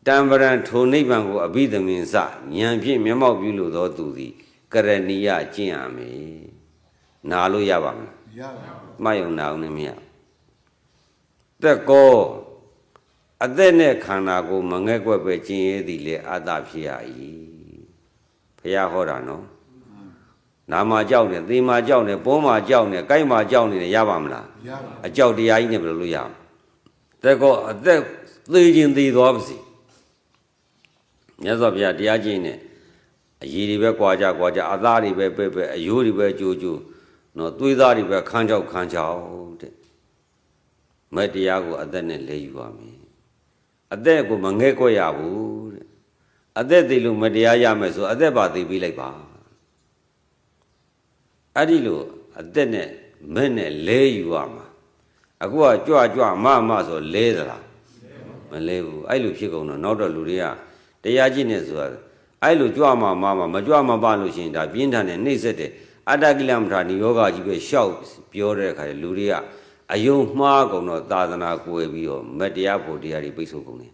တံပရံထိုနိဗ္ဗာန်ကိုအဘိဓမင်စဉာဏ်ဖြင့်မျက်မှောက်ပြုလို့သောသူသည်ကရဏီယကျင့်ရမယ်နာလို့ရပါမလားရပါဘူးမှတ်ယုံနာအောင်လည်းမရသက်ကောအသက်နဲ့ခန္ဓာကိုမငဲ့ကွက်ပဲကျင့်ရသည်လေအတ္တဖြစ်ရ၏ဘုရားဟောတာနော်နာမှာကြောက်နေသေမှာကြောက်နေပိုးမှာကြောက်နေကိုက်မှာကြောက်နေရပါမလားရပါဘူးအကြောက်တရားကြီးနဲ့ဘယ်လိုလုပ်ရမလဲသက်ကောအသက်သေခြင်းသေသွားပါစေမြတ်စွာဘုရားတရားကျင့်နေအရည်တွေပဲကြွားကြအသားတွေပဲပဲအယိုးတွေပဲကြိုးနော်သွေးသားတွေပဲခန်းချောက်တဲ့မတရားကိုအသက်နဲ့လဲယူပါမယ်အသက်ကိုမငဲ့ကွက်ရဘူးတဲ့အသက်သိလို့မတရားရမယ်ဆိုအသက်ပါသိပြီးလိုက်ပါအဲ့ဒီလိုအသက်နဲ့မဲ့နဲ့လဲယူရမှာအခုကကြွမဆိုလဲသလားမလဲဘူးအဲ့လိုဖြစ်ကုန်တော့နောက်တော့လူတွေကတရားကြည့်နေဆိုတာအဲ့လိုကြွမမကြွမပါလို့ရှိရင်ဒါပြင်းထန်တဲ့နှိမ့်ဆက်တဲ့အတ္တကိလမထာနိယောဂကြီးပဲရှောက်ပြောတဲ့အခါလူတွေကအယုံမှားကုန်တော့သာသနာကိုယ်ပြီးတော့မတရားဖို့တရားတွေပိတ်ဆို့ကုန်တယ်